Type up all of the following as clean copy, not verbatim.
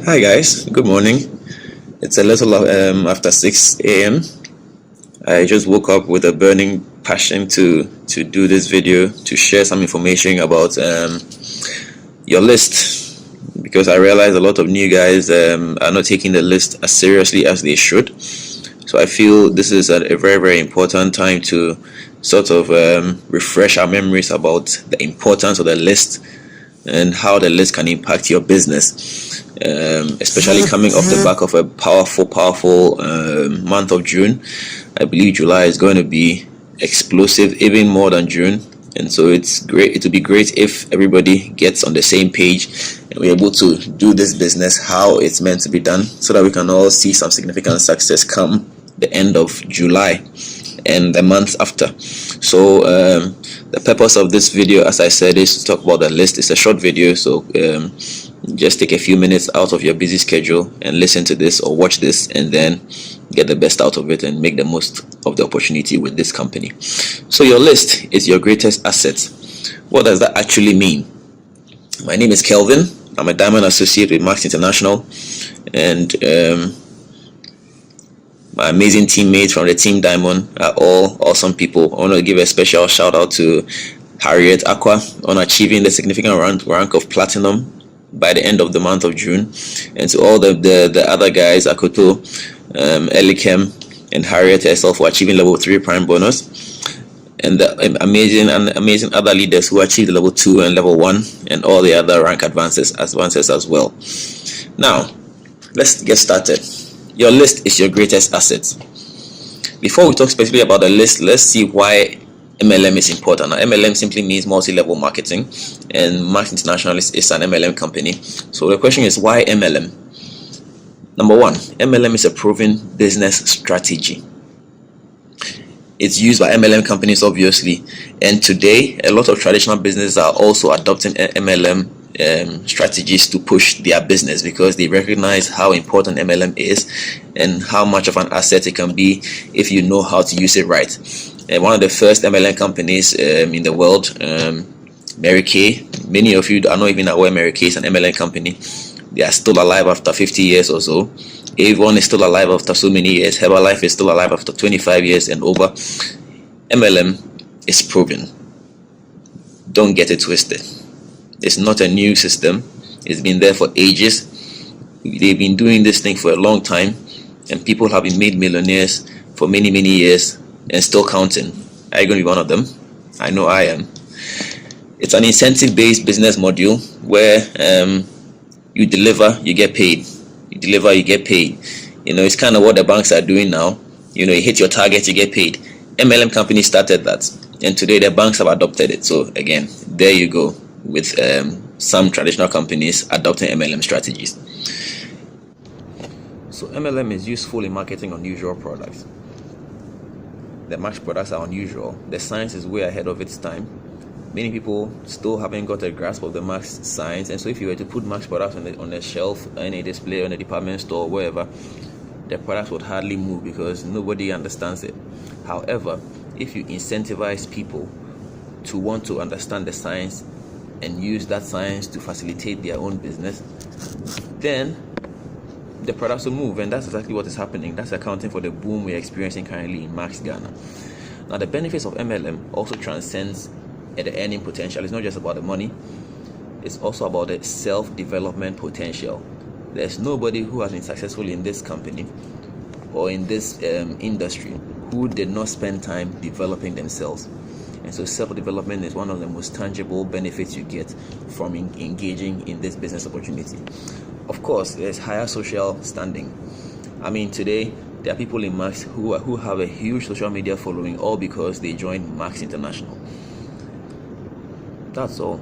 Hi guys, good morning. It's a little after 6 a.m. I just woke up with a burning passion to do this video to share some information about your list, because I realize a lot of new guys are not taking the list as seriously as they should. So I feel this is a very, very important time to sort of refresh our memories about the importance of the list and how the list can impact your business, especially coming off the back of a powerful month of June. I believe July is going to be explosive, even more than June, and so it's great. It would be great if everybody gets on the same page and we're able to do this business how it's meant to be done, so that we can all see some significant success come the end of July and the months after. So the purpose of this video, as I said, is to talk about the list. It's a short video, so just take a few minutes out of your busy schedule and listen to this or watch this, and then get the best out of it and make the most of the opportunity with this company. So your list is your greatest asset. What does that actually mean? My name is Kelvin. I'm a Diamond Associate with Max International, and my amazing teammates from the Team Diamond are all awesome people. I want to give a special shout out to Harriet Aqua on achieving the significant rank of Platinum by the end of the month of June, and to all the other guys, Akoto, Elikem, and Harriet herself, for achieving level 3 prime bonus, and the amazing other leaders who achieved level 2 and level 1, and all the other rank advances as well. Now, let's get started. Your list is your greatest asset. Before we talk specifically about the list, let's see why MLM is important. Now, MLM simply means multi-level marketing, and Max International is an MLM company. So the question is, why MLM? Number one, MLM is a proven business strategy. It's used by MLM companies, obviously, and today a lot of traditional businesses are also adopting MLM strategies to push their business, because they recognize how important MLM is and how much of an asset it can be if you know how to use it right. One of the first MLM companies in the world, Mary Kay. Many of you are not even aware Mary Kay is an MLM company. They are still alive after 50 years or so. Avon is still alive after so many years. Herbalife is still alive after 25 years and over. MLM is proven. Don't get it twisted. It's not a new system. It's been there for ages. They've been doing this thing for a long time, and people have been made millionaires for many years and still counting. Are you going to be one of them? I know I am. It's an incentive-based business model where you deliver, you get paid. You deliver, you get paid. It's kind of what the banks are doing now. You hit your target, you get paid. MLM companies started that, and today the banks have adopted it. So again, there you go, with some traditional companies adopting MLM strategies. So MLM is useful in marketing unusual products. The Max products are unusual. The science is way ahead of its time. Many people still haven't got a grasp of the Max science, and so if you were to put Max products on the shelf, any display, on a department store, wherever, the products would hardly move because nobody understands it. However, if you incentivize people to want to understand the science and use that science to facilitate their own business, then the products will move, and that's exactly what is happening. That's accounting for the boom we're experiencing currently in Max Ghana. Now, the benefits of MLM also transcends the earning potential. It's not just about the money, it's also about the self-development potential. There's nobody who has been successful in this company or in this industry who did not spend time developing themselves. And so self-development is one of the most tangible benefits you get from engaging in this business opportunity. Of course, there's higher social standing. I mean, today there are people in Max who have a huge social media following, all because they joined Max International. That's all.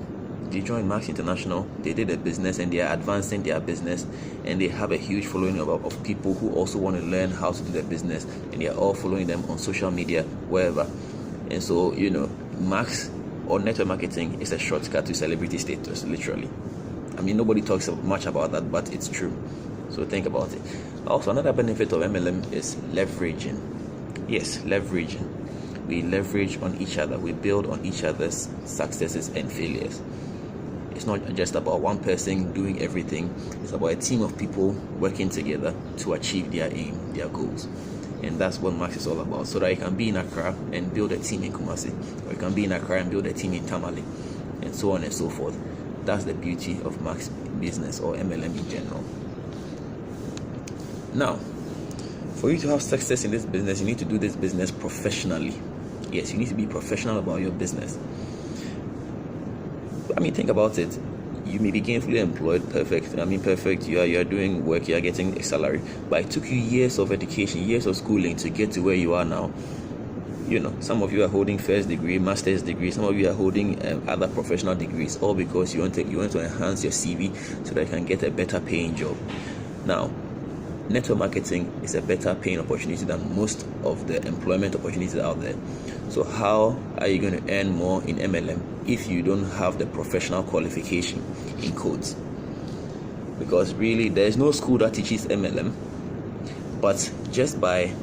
They joined Max International, they did a business, and they are advancing their business, and they have a huge following of people who also want to learn how to do their business, and they are all following them on social media, wherever. And so, Max or network marketing is a shortcut to celebrity status, literally. I mean, nobody talks much about that, but it's true. So think about it. Also, another benefit of MLM is leveraging. Yes, leveraging. We leverage on each other. We build on each other's successes and failures. It's not just about one person doing everything. It's about a team of people working together to achieve their aim, their goals. And that's what Max is all about. So that you can be in Accra and build a team in Kumasi, or you can be in Accra and build a team in Tamale, and so on and so forth. That's the beauty of Max business, or MLM in general. Now, for you to have success in this business, you need to do this business professionally. Yes, you need to be professional about your business. I mean, think about it. You may be gainfully employed, perfect. You are doing work, you are getting a salary. But it took you years of education, years of schooling to get to where you are now. You know, some of you are holding first degree, master's degree. Some of you are holding other professional degrees, all because you want to enhance your CV so that you can get a better paying job. Now, network marketing is a better paying opportunity than most of the employment opportunities out there. So how are you going to earn more in MLM if you don't have the professional qualification in codes? Because really, there is no school that teaches MLM, but just by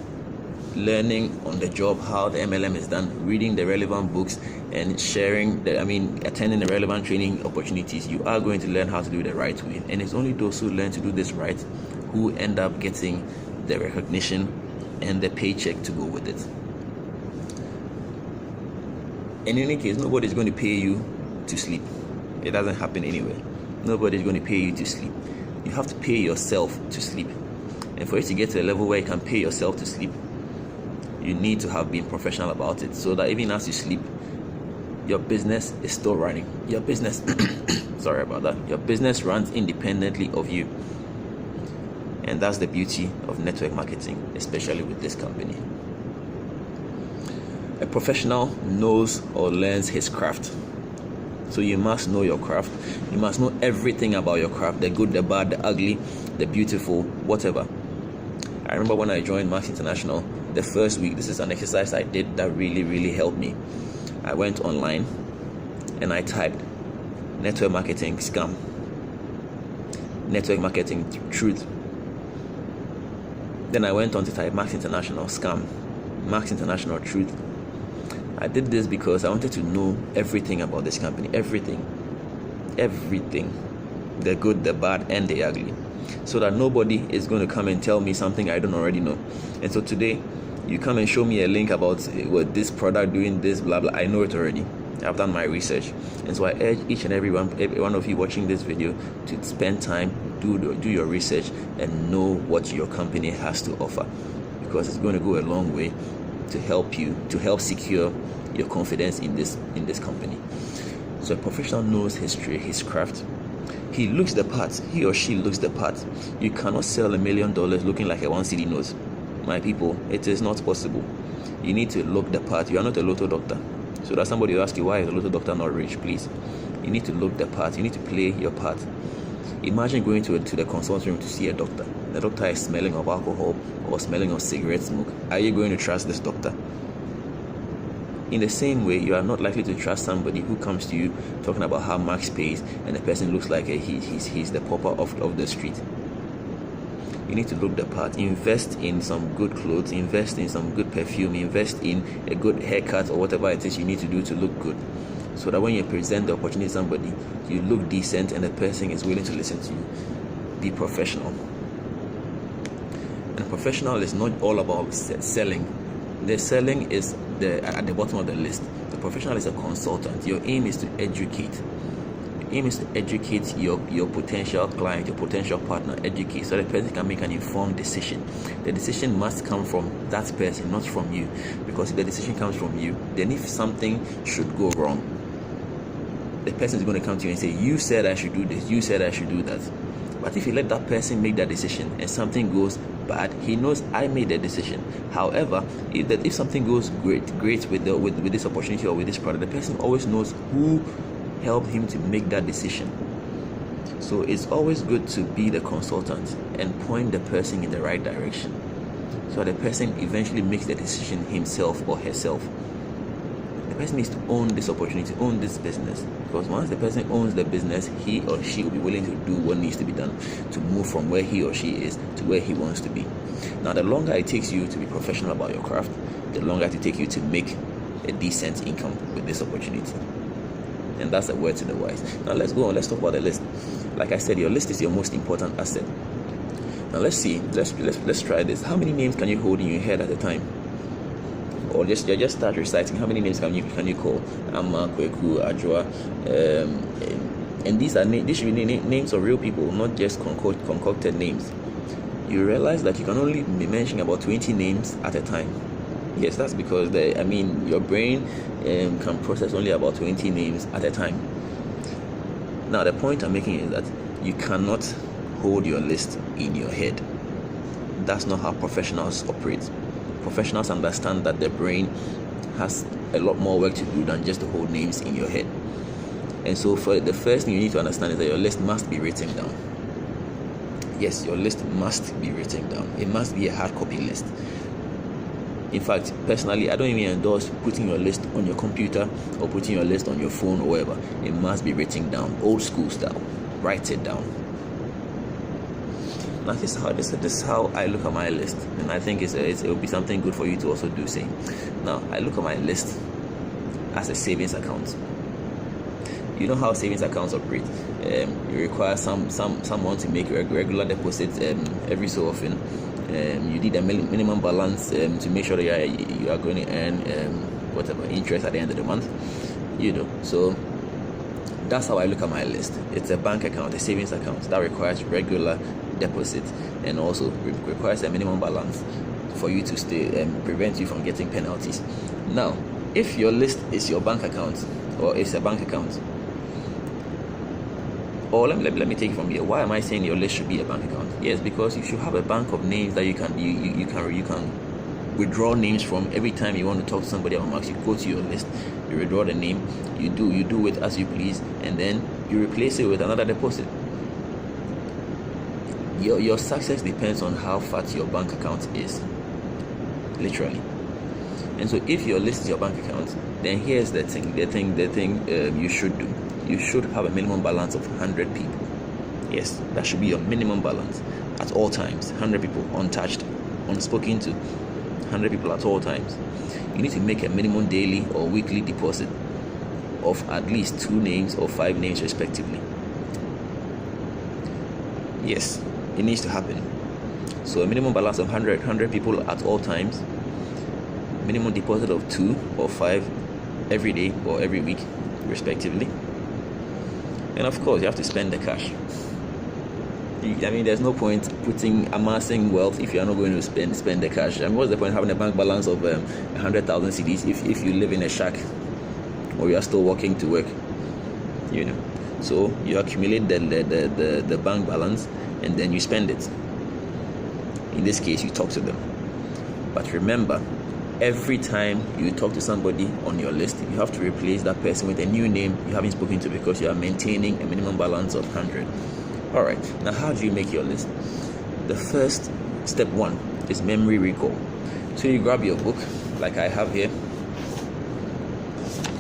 learning on the job how the MLM is done, reading the relevant books and attending the relevant training opportunities, you are going to learn how to do it the right way. And it's only those who learn to do this right who end up getting the recognition and the paycheck to go with it. In any case, nobody's going to pay you to sleep. It doesn't happen anyway. Nobody's going to pay you to sleep. You have to pay yourself to sleep. And for you to get to a level where you can pay yourself to sleep, you need to have been professional about it, so that even as you sleep, your business is still running. Your business sorry about that. Your business runs independently of you. And that's the beauty of network marketing, especially with this company. A professional knows or learns his craft. So you must know your craft. You must know everything about your craft, the good, the bad, the ugly, the beautiful, whatever. I remember when I joined Max International, the first week, this is an exercise I did that really helped me. I went online and I typed network marketing scam, network marketing truth. Then I went on to type Max International scam, Max International truth. I did this because I wanted to know everything about this company, everything, the good, the bad, and the ugly, so that nobody is going to come and tell me something I don't already know. And so today, you come and show me a link about this product doing this, blah blah. I know it already. I've done my research, and so I urge each and every one of you watching this video to spend time, do your research, and know what your company has to offer, because it's going to go a long way to help secure your confidence in this company. So a professional knows his craft. He looks the part. He or she looks the part. You cannot sell $1 million looking like a 1 cedi note. My people, it is not possible. You need to look the part. You are not a lotto doctor. So that somebody will ask you, why is a lotto doctor not rich? Please, you need to look the part. You need to play your part. Imagine going to the consulting room to see a doctor. The doctor is smelling of alcohol or smelling of cigarette smoke. Are you going to trust this doctor? In the same way, you are not likely to trust somebody who comes to you talking about how Max pays and the person looks like he's the pauper of the street. You need to look the part. Invest in some good clothes, invest in some good perfume, invest in a good haircut or whatever it is you need to do to look good, so that when you present the opportunity to somebody, you look decent and the person is willing to listen to you. Be professional. And professional is not all about selling. The selling is at the bottom of the list. The professional is a consultant. Your aim is to educate. Your aim is to educate your potential client, your potential partner. Educate so the person can make an informed decision. The decision must come from that person, not from you. Because if the decision comes from you, then if something should go wrong, the person is going to come to you and say, you said I should do this, you said I should do that. But if you let that person make that decision and something goes bad, he knows I made the decision. However, if something goes great with this opportunity or with this product, the person always knows who helped him to make that decision. So it's always good to be the consultant and point the person in the right direction, so the person eventually makes the decision himself or herself. The person needs to own this opportunity, own this business, because once the person owns the business, he or she will be willing to do what needs to be done to move from where he or she is to where he wants to be. Now, the longer it takes you to be professional about your craft, the longer it will take you to make a decent income with this opportunity. And that's a word to the wise. Now let's go on. Let's talk about the list. Like I said, your list is your most important asset. Now let's see. Let's try this. How many names can you hold in your head at a time? Or just start reciting. How many names can you call? Amma, Kweku, Ajwa, and these should be names of real people, not just concocted names. You realize that you can only be mentioning about 20 names at a time. Yes, that's because your brain can process only about 20 names at a time. Now the point I'm making is that you cannot hold your list in your head. That's not how professionals operate. Professionals understand that the brain has a lot more work to do than just to hold names in your head. And so for the first thing you need to understand is that your list must be written down. Yes, your list must be written down. It must be a hard copy list. In fact, personally, I don't even endorse putting your list on your computer or putting your list on your phone or whatever. It must be written down, old school style. Write it down. Now, this is how I look at my list, and I think it will be something good for you to also do same. Now, I look at my list as a savings account. You know how savings accounts operate. You require someone to make regular deposits every so often. You need a minimum balance to make sure that you are going to earn whatever interest at the end of the month. So that's how I look at my list. It's a bank account, a savings account that requires regular deposit and also requires a minimum balance for you to stay prevent you from getting penalties. Now, if your list is your bank account, or it's a bank account, or let me take it from here. Why am I saying your list should be a bank account? Yes, because you should have a bank of names that you can withdraw names from every time you want to talk to somebody on Max. You go to your list, you withdraw the name, you do it as you please, and then you replace it with another deposit. Your success depends on how fat your bank account is, literally. And so if your list is your bank account, then here's the thing you should do. You should have a minimum balance of 100 people. Yes, that should be your minimum balance at all times. 100 people, untouched, unspoken to. 100 people at all times. You need to make a minimum daily or weekly deposit of at least 2 names or 5 names respectively. Yes, it needs to happen. So a minimum balance of 100 people at all times. Minimum deposit of 2 or 5 every day or every week respectively. And of course, you have to spend the cash. There's no point amassing wealth if you are not going to spend the cash. What's the point of having a bank balance of 100,000 cedis if you live in a shack or you are still walking to work? So you accumulate the bank balance and then you spend it. In this case, you talk to them. But remember, every time you talk to somebody on your list, you have to replace that person with a new name you haven't spoken to because you are maintaining a minimum balance of 100. All right, now how do you make your list? The first step 1 is memory recall. So you grab your book like I have here.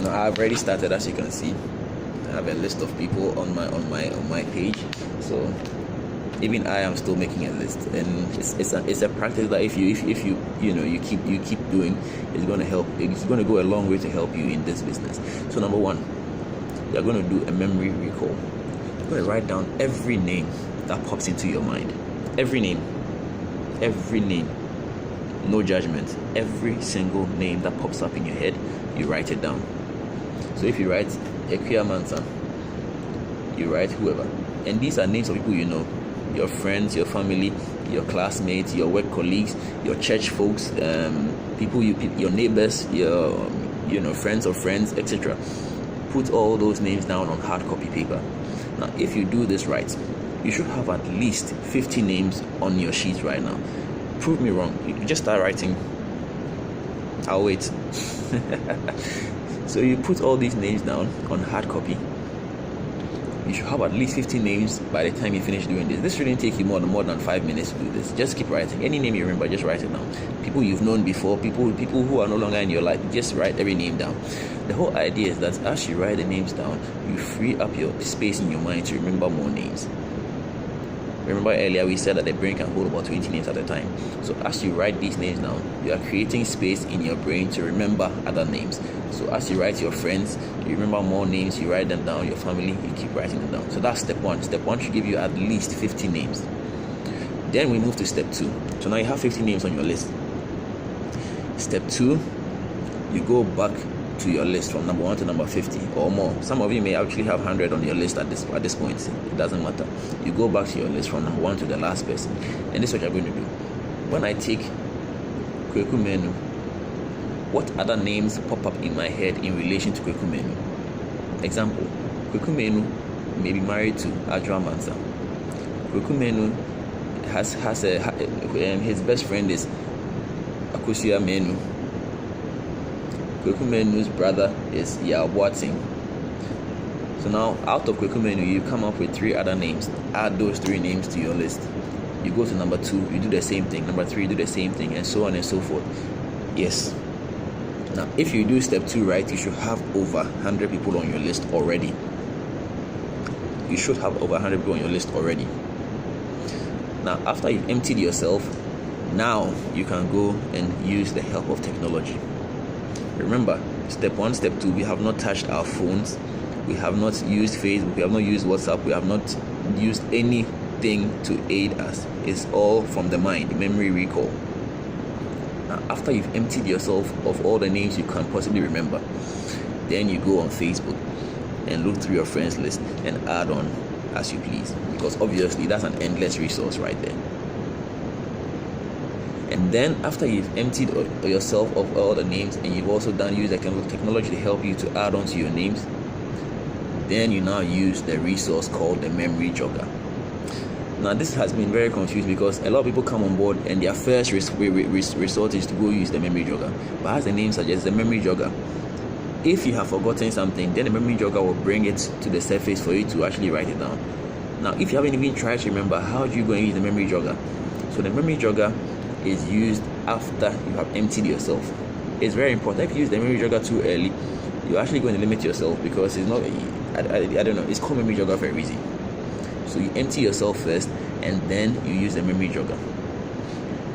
Now I've already started, as you can see. I have a list of people on my page. So even I am still making a list, and it's a practice that if you keep doing, it's going to help. It's going to go a long way to help you in this business. So number 1, you're going to do a memory recall. You're going to write down every name that pops into your mind. Every name, no judgment. Every single name that pops up in your head, you write it down. So if you write Ekuya Mansa, you write whoever, and these are names of people you know. Your friends, your family, your classmates, your work colleagues, your church folks, your neighbors, your friends of friends, etc. Put all those names down on hard copy paper. Now, if you do this right, you should have at least 50 names on your sheet right now. Prove me wrong. You just start writing. I'll wait. So you put all these names down on hard copy. You should have at least 50 names by the time you finish doing this. This shouldn't take you more than 5 minutes to do this. Just keep writing. Any name you remember, just write it down. People you've known before, people who are no longer in your life, just write every name down. The whole idea is that as you write the names down, you free up your space in your mind to remember more names. Remember earlier we said that the brain can hold about 20 names at a time. So as you write these names down, you are creating space in your brain to remember other names. So as you write your friends, you remember more names, you write them down. Your family, you keep writing them down. So that's step one. Step one should give you at least 50 names. Then we move to step two. So now you have 50 names on your list. Step two, you go back to your list from number 1 to number 50 or more. Some of you may actually have 100 on your list at this point. It doesn't matter. You go back to your list from number 1 to the last person. And this is what you're going to do. When I take Kweku Menu, what other names pop up in my head in relation to Kweku Menu? Example, Kweku Menu may be married to Adra Mansa. Kweku Menu has his best friend is Akusia Menu. Kweku Menu's brother is Yawating. So now, out of Kweku Menu, you come up with 3 other names. Add those 3 names to your list. You go to number 2, you do the same thing. Number 3, you do the same thing, and so on and so forth. Yes. Now, if you do step 2 right, you should have over 100 people on your list already. You should have over 100 people on your list already. Now, after you've emptied yourself, now you can go and use the help of technology. Remember, step 1, step 2, we have not touched our phones, we have not used Facebook, we have not used WhatsApp, we have not used anything to aid us. It's all from the mind, memory recall. Now, after you've emptied yourself of all the names you can possibly remember, then you go on Facebook and look through your friends list and add on as you please, because obviously that's an endless resource right there. And then after you've emptied yourself of all the names and you've also used the technology to help you to add on to your names, then you now use the resource called the memory jogger. Now this has been very confused because a lot of people come on board and their first resort is to go use the memory jogger. But as the name suggests, the memory jogger, if you have forgotten something, then the memory jogger will bring it to the surface for you to actually write it down. Now if you haven't even tried to remember, how do you go and use the memory jogger? So the memory jogger is used after you have emptied yourself. It's very important. If you use the memory jogger too early, you're actually going to limit yourself, because it's not, I don't know, it's called memory jogger for a reason. So you empty yourself first and then you use the memory jogger.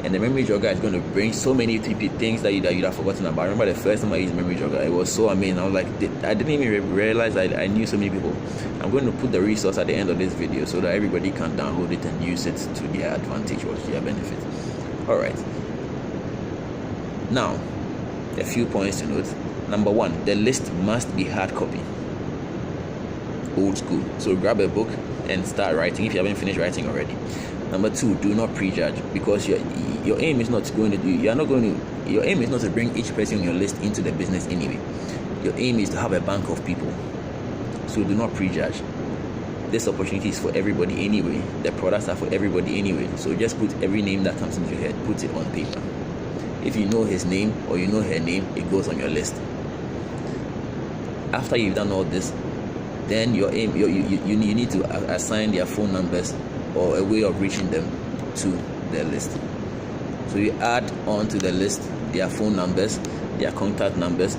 And the memory jogger is going to bring so many things that you'd have forgotten about. I remember the first time I used memory jogger, it was so amazing. I was like, I didn't even realize I knew so many people. I'm going to put the resource at the end of this video so that everybody can download it and use it to their advantage or to their benefit. Alright, now a few points to note. Number 1, the list must be hard copy, old school. So grab a book and start writing if you haven't finished writing already. Number 2, do not prejudge, because your aim is not going to do, your aim is not to bring each person on your list into the business anyway. Your aim is to have a bank of people. So do not prejudge. This opportunity is for everybody anyway. The products are for everybody anyway. So just put every name that comes into your head, put it on paper. If you know his name or you know her name, it goes on your list. After you've done all this, then your aim, you need to assign their phone numbers or a way of reaching them to their list. So you add on to the list their phone numbers, their contact numbers.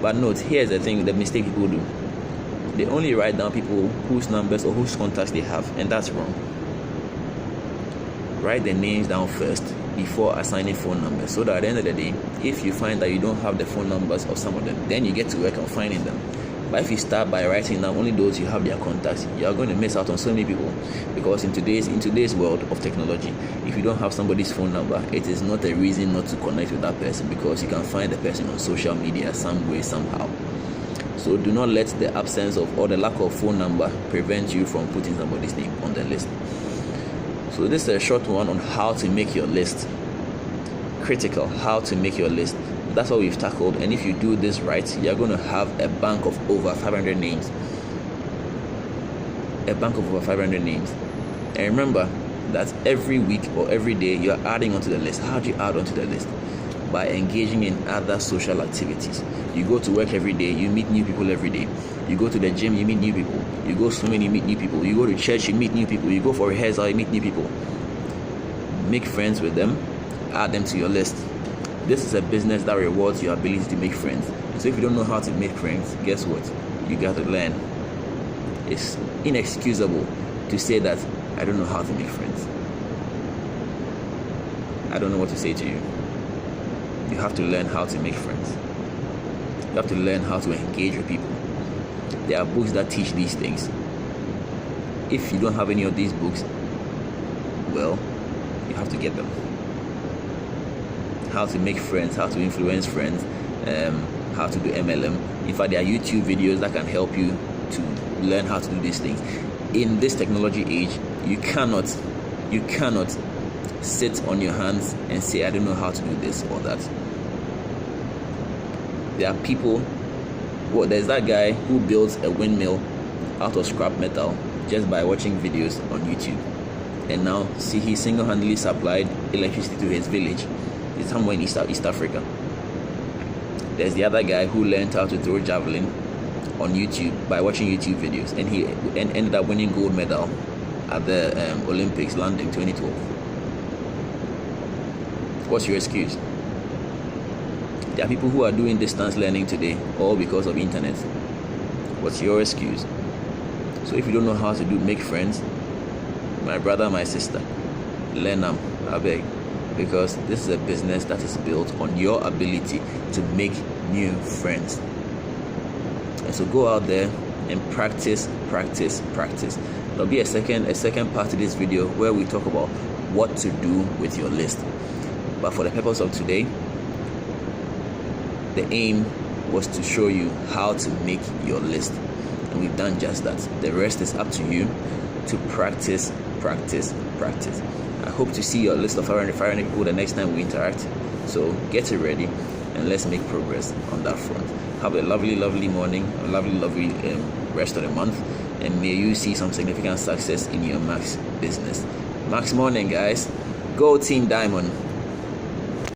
But note, here's the thing, the mistake people do. They only write down people whose numbers or whose contacts they have, and that's wrong. Write the names down first before assigning phone numbers, so that at the end of the day, if you find that you don't have the phone numbers of some of them, then you get to work on finding them. But if you start by writing down only those you have their contacts, you are going to miss out on so many people, because in today's world of technology, if you don't have somebody's phone number, it is not a reason not to connect with that person, because you can find the person on social media some way, somehow. So do not let the absence of or the lack of phone number prevent you from putting somebody's name on the list. So this is a short one on how to make your list. Critical, how to make your list. That's what we've tackled, and if you do this right, you're going to have a bank of over 500 names. A bank of over 500 names. And remember that every week or every day you're adding onto the list. How do you add onto the list? By engaging in other social activities. You go to work every day, you meet new people every day. You go to the gym, you meet new people. You go swimming, you meet new people. You go to church, you meet new people. You go for rehearsal, you meet new people. Make friends with them, add them to your list. This is a business that rewards your ability to make friends. So if you don't know how to make friends, guess what? You got to learn. It's inexcusable to say that I don't know how to make friends. I don't know what to say to you. You have to learn how to make friends. You have to learn how to engage with people. There are books that teach these things. If you don't have any of these books, well, you have to get them. How to make friends, how to influence friends, how to do MLM. In fact, there are YouTube videos that can help you to learn how to do these things. In this technology age, you cannot sit on your hands and say, I don't know how to do this or that. There are people, there's that guy who builds a windmill out of scrap metal just by watching videos on YouTube. And now, see, he single-handedly supplied electricity to his village. It's somewhere in East Africa. There's the other guy who learned how to throw javelin on YouTube by watching YouTube videos, and he ended up winning gold medal at the Olympics, London 2012. What's your excuse? There are people who are doing distance learning today, all because of internet. What's your excuse? So if you don't know how to make friends, my brother, my sister, learn them, I beg. Because this is a business that is built on your ability to make new friends. And so go out there and practice. There'll be a second part to this video where we talk about what to do with your list. But for the purpose of today, the aim was to show you how to make your list. And we've done just that. The rest is up to you to practice. I hope to see your list of 500 people the next time we interact. So get it ready and let's make progress on that front. Have a lovely morning, a lovely rest of the month, and may you see some significant success in your Max business. Max morning, guys. Go Team Diamond.